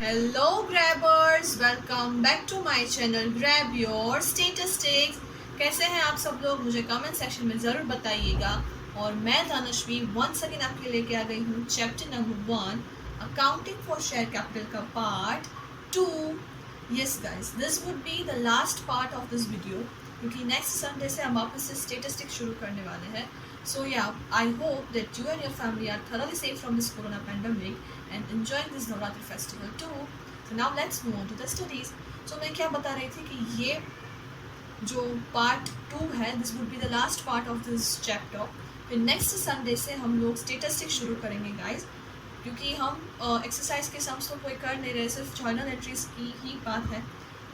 Hello grabbers, welcome back to my channel grab your statistics. कैसे हैं आप सब लोग? मुझे कमेंट सेक्शन में ज़रूर बताइएगा। और मैं धनश्वी वंस अगेन आपके लेके आ गई हूँ chapter number 1, accounting for share capital का part 2। Yes guys, this would be the last part of this video, क्योंकि नेक्स्ट संडे से हम वापस से स्टेटिस्टिक्स शुरू करने वाले हैं. So yeah, I hope that you and your family are thoroughly safe from this corona pandemic and enjoying this Navratri festival too. So now let's move on to the studies. So मैं क्या बता रही थी कि ये जो part 2 है, this would be the last part of this chapter. फिर नेक्स्ट संडे से हम लोग स्टेटिस्टिक्स शुरू करेंगे गाइज, क्योंकि हम एक्सरसाइज के सम्स तो कोई कर नहीं रहे, सिर्फ जर्नल एंट्रीज की ही बात है.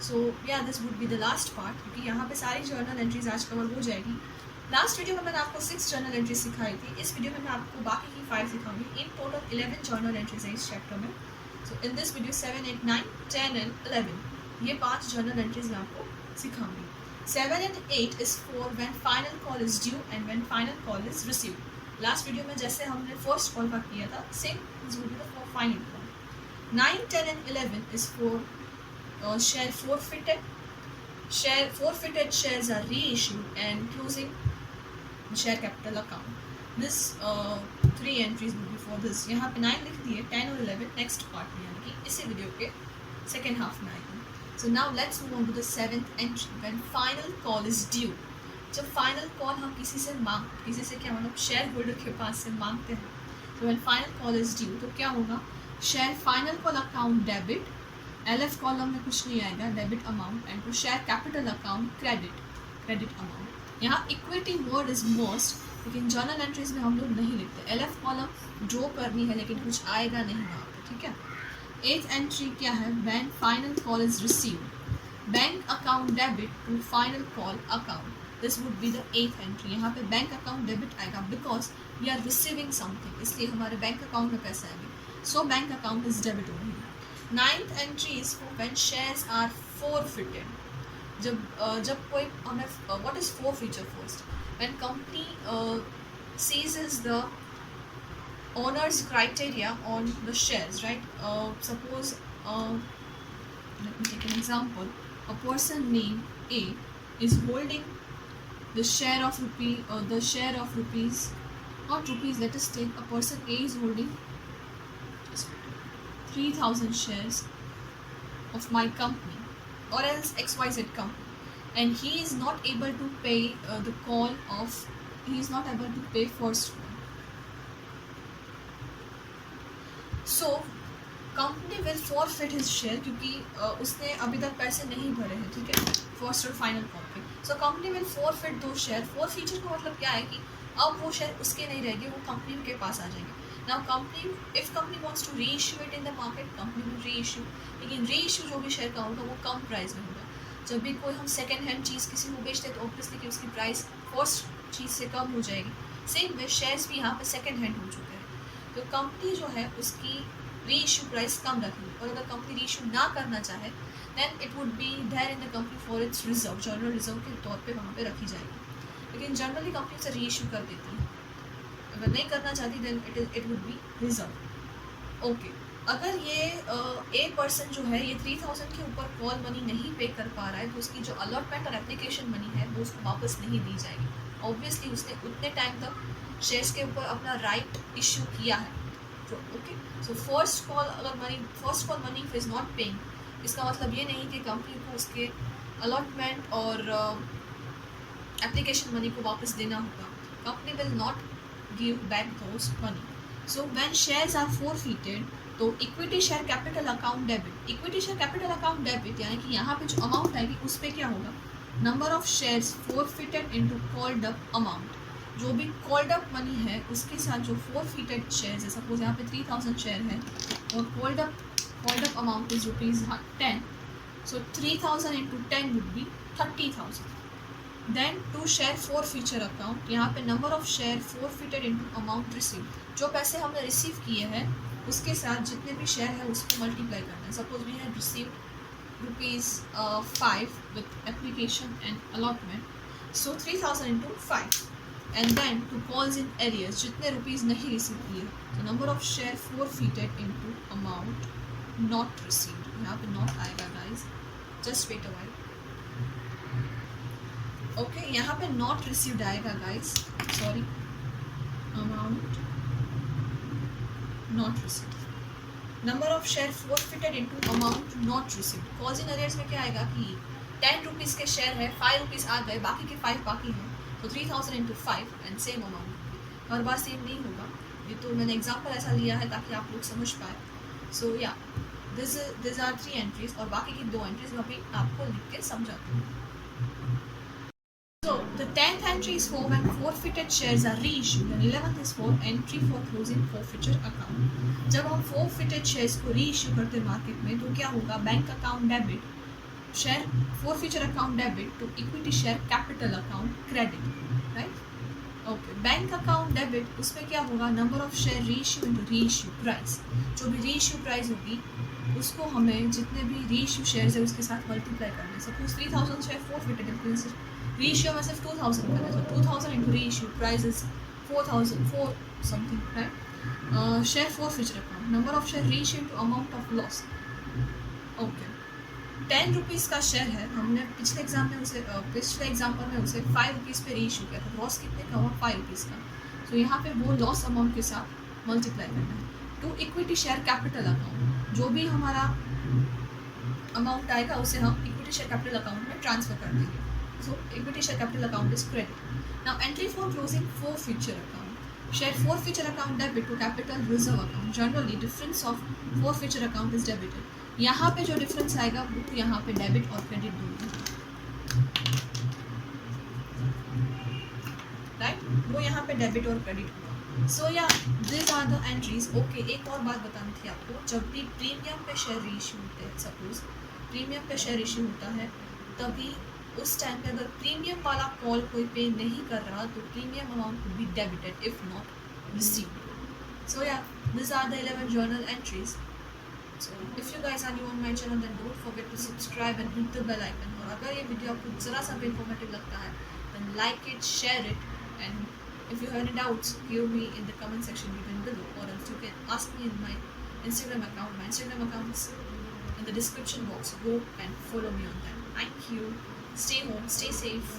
सो या this would be the last part, क्योंकि यहाँ पे सारी जर्नल एंट्रीज आज कवर हो जाएगी. लास्ट वीडियो में मैंने आपको 6 जर्नल एंट्री सिखाई थी. इस वीडियो में मैं आपको बाकी की 5 सिखाऊंगी. इन टोटल 11 जर्नल एंट्रीज है इस चैप्टर में. सो इन दिस वीडियो 7, 8, 9, 10 एंड 11 ये 5 जर्नल एंट्रीज मैं आपको सिखाऊंगी. 7 and 8 is for when final call is due and when final call is received. Last video में जैसे हमने फर्स्ट कॉल का किया था, same this would be the for final call. 9, 10 and 11 is for share forfeited. Forfeited shares are reissued and closing share capital account. This 3 entries will be for this. यहाँ पे 9 लिख दिए, 10 और 11 नेक्स्ट पार्ट में, यानी कि इसी वीडियो के सेकेंड हाफ में आएगी. So now let's move on to the 7th entry, when final call is due. जब फाइनल कॉल हम किसी से क्या मतलब शेयर होल्डर के पास से मांगते हैं, तो when final call is due तो क्या होगा? Share final call account debit, LF column में कुछ नहीं आएगा, debit amount, and to share capital account credit amount. यहाँ इक्विटी वर्ड इज मोस्ट, लेकिन जर्नल एंट्रीज में हम लोग नहीं लिखते. LF कॉलम ड्रॉ करनी है, लेकिन कुछ आएगा नहीं वहाँ पे, ठीक है. 8th एंट्री क्या है? When final call is received, bank account debit to final call account. This would be the 8th entry. यहाँ पे बैंक अकाउंट डेबिट आएगा because we are receiving something, इसलिए हमारे बैंक अकाउंट में पैसा आएगा. So bank account is debit only. 9th entry is for when shares are forfeited. जब कोई हमें what is forfeiture first? When company seizes the owner's criteria on the shares, right? Suppose let me take an example. A person named A is holding the share of rupees, not rupees, let us take a person A is holding 3,000 shares of my company or else XYZ company, and he is not able to pay he is not able to pay first one. So company will forfeit his share, क्योंकि उसने अभी तक पैसे नहीं भरे हैं, ठीक है, फर्स्ट और फाइनल कॉल पे. सो कंपनी विल फॉरफिट दो शेयर. फॉरफीचर का मतलब क्या है कि अब वो शेयर उसके नहीं रहेंगे, वो कंपनी के पास आ जाएंगे. Now company, if company wants to reissue it in the market, company will reissue, लेकिन रीइश्यू जो भी शेयर का होगा वो कम प्राइस में होगा. जब भी कोई हम सेकेंड हैंड चीज़ किसी को बेचते हैं तो ऑब्वियसली कि उसकी प्राइस फर्स्ट चीज़ से कम हो जाएगी. सेम वे शेयर्स भी यहाँ पे सेकेंड हैंड हो चुके हैं, तो कंपनी जो है उसकी रीइश्यू प्राइस कम रखेगी. और अगर कंपनी रीइश्यू ना करना चाहे then it would be there in the company for its reserve, general reserve के तौर पे वहाँ पे रखी जाएगी. लेकिन जनरली कंपनी से रीइश्यू कर देती है. अगर नहीं करना चाहती then it would be reserve. Okay, अगर ये ए पर्सन जो है ये 3,000 के ऊपर कॉल मनी नहीं पे कर पा रहा है, तो उसकी जो अलॉटमेंट और एप्लीकेशन मनी है वो उसको वापस नहीं दी जाएगी. ऑब्वियसली उसने उतने टाइम तक शेयर्स के ऊपर अपना राइट इश्यू किया है. तो okay, so first call money is not paying, इसका मतलब ये नहीं कि कंपनी को उसके अलॉटमेंट और एप्लीकेशन मनी को वापस देना होगा. Company will not give back those money. So when shares are forfeited, तो equity share capital account debit. Equity share capital account debit यानी कि यहाँ पे जो अमाउंट आएगी उस पर क्या होगा? Number of shares forfeited into called up amount. जो भी कॉल्ड अप मनी है उसके साथ जो forfeited शेयर्स है, सपोज यहाँ पे 3,000 शेयर है और called up amount is ₹10. So 3,000 into 10 would be 30,000. Then to share forfeiture account, यहाँ पे number of share forfeited into amount receive. जो पैसे हमने रिसीव किए हैं उसके साथ जितने भी शेयर है उसको मल्टीप्लाई करना है. Suppose we have received ₹5 with application and allotment, so 3,000 into 5. And then to calls in arrears, जितने रुपीज़ नहीं रिसीव किए, तो number of share forfeited into amount not received, यहाँ पे नॉट आएगा guys, just wait a while. Okay, यहाँ पे not received आएगा guys, sorry, amount not received, number of share forfeited into amount not received. Calls in arrears में क्या आएगा कि 10 रुपीज़ के शेयर है, 5 रुपीज़ आ गए, बाकी के 5 बाकी हैं, तो 3000 into 5 and same amount. Her bar same नहीं होगा, ये तो मैंने एग्जाम्पल ऐसा लिया है ताकि आप लोग समझ पाए। सो या दिस आर 3 एंट्रीज, और बाकी की 2 एंट्रीज मैं अभी आपको लिख के समझाती हूँ। So the 10th entry is for when forfeited shares are reissued, and 11th is for entry for closing forfeiture account. जब हम forfeited shares को reissue करते मार्केट में तो क्या होगा, bank account debit, share forfeiture account debit to equity share capital account credit, right. Okay, bank account debit, उसमें क्या होगा, number of share reissue into reissue price, जो भी रीइश्यू प्राइस होगी उसको हमें जितने भी रीइश्यू शेयर्स है उसके साथ मल्टीप्लाई करना है। सपोज 3000 शेयर फोरफिटेड है, रीइश्यू में सिर्फ 2000 करना है, तो 2000 into reissue price is 4004 something, right. Share forfeiture account, number of share reissue into amount of loss. Okay, 10 rupees का शेयर है, हमने पिछले एग्जाम्पल में उसे 5 रुपीज़ पे रीइश्यू किया था, लॉस कितने का हुआ, 5 रुपीज़ का, तो यहाँ पे वो लॉस अमाउंट के साथ मल्टीप्लाई करना है। To equity share capital account, जो भी हमारा अमाउंट आएगा उसे हम इक्विटी शेयर कैपिटल अकाउंट में ट्रांसफर कर देंगे। So equity share capital account is credit. Now entry for closing forfeiture account, share forfeiture account debit to capital reserve account, generally difference of forfeiture account is debited. यहाँ पे जो difference आएगा वो यहाँ पे डेबिट और क्रेडिट दोनों, right, वो यहाँ पे डेबिट और क्रेडिट होगा। सो या this are the entries. Okay, एक और बात बतानी थी आपको, जब भी प्रीमियम पे शेयर इशू होते हैं, सपोज प्रीमियम पे शेयर इशू होता है, तभी उस टाइम पे अगर प्रीमियम वाला कॉल कोई पे नहीं कर रहा तो premium amount will be debited if not received. So या this are the 11 journal entries. So if you guys are new on my channel then don't forget to subscribe and hit the bell icon. और अगर ये video आपको ज़रा सा भी informative लगता है then like it, share it, and if you have any doubts give me in the comment section below, or else you can ask me in my Instagram account. My Instagram account is in the description box. Go and follow me on that. Thank you. Stay home, stay safe.